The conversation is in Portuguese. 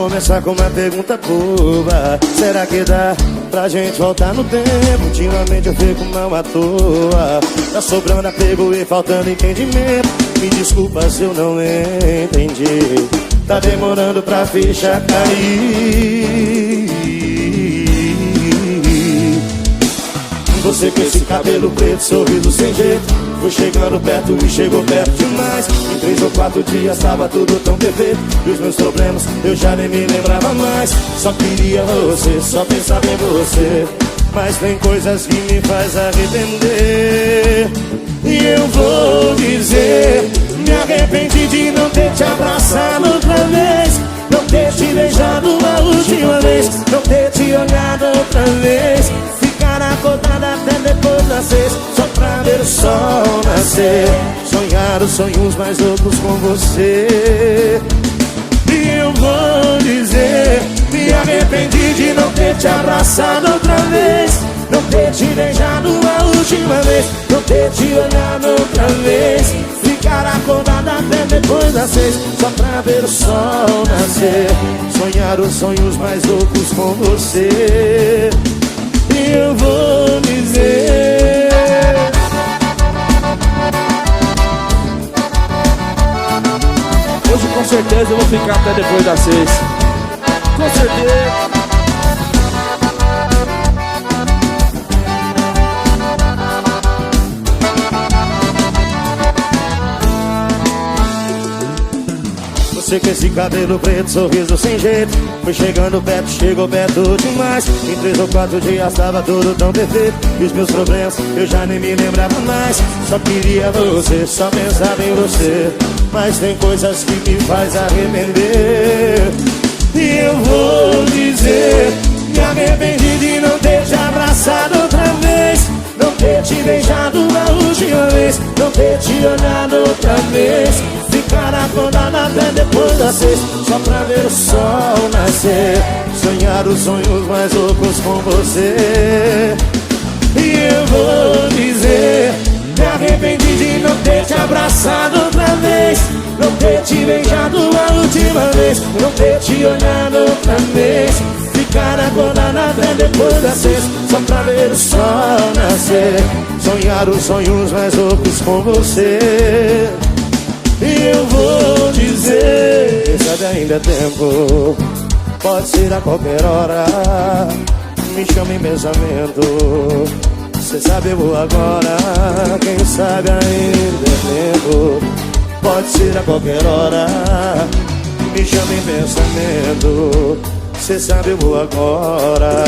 começar com uma pergunta boba. Será que dá pra gente voltar no tempo? Ultimamente eu fico mal à toa. Tá sobrando apego e faltando entendimento. Me desculpa se eu não entendi. Tá demorando pra ficha cair. Você com esse cabelo preto, sorriso sem jeito. Foi chegando perto e chegou perto demais. Em 3 ou 4 dias tava tudo tão perfeito. E os meus problemas eu já nem me lembrava mais. Só queria você, só pensava em você. Mas tem coisas que me faz arrepender. E eu vou dizer, me arrependi de não ter te abraçado outra vez, não ter te beijado uma última vez, não ter te olhado outra vez, ficar acordada até depois das 6, só pra ver o sol nascer. Sonhar os sonhos mais loucos com você. E eu vou dizer, me arrependi de não ter te abraçado outra vez, não ter te beijado uma última vez, não ter te olhado outra vez, ficar acordada até depois das 6, só pra ver o sol nascer. Sonhar os sonhos mais loucos com você. E eu vou dizer, hoje com certeza eu vou ficar até depois das 6. Com certeza. você com esse cabelo preto, sorriso sem jeito. Foi chegando perto, chegou perto demais. Em 3 ou 4 dias tava tudo tão perfeito. E os meus problemas eu já nem me lembrava mais. Só queria você, só pensava em você. Mas tem coisas que me faz arrepender. E eu vou dizer, me arrependi de não ter te abraçado outra vez, não ter te beijado uma última vez, não ter te olhado outra vez, ficar acordada até depois das 6, só pra ver o sol nascer. Sonhar os sonhos mais loucos com você. E eu vou dizer, me arrependi de não ter te abraçado outra vez, não ter te beijado a última vez, não ter te olhado outra vez, ficar acordada até depois das 6, só pra ver o sol nascer. Sonhar os sonhos mais loucos com você. E eu vou dizer, sabe, ainda é tempo, pode ser a qualquer hora, me chama em pensamento. Cê sabe, eu vou agora, quem sabe ainda é tempo, pode ser a qualquer hora, me chama em pensamento. Cê sabe, eu vou agora.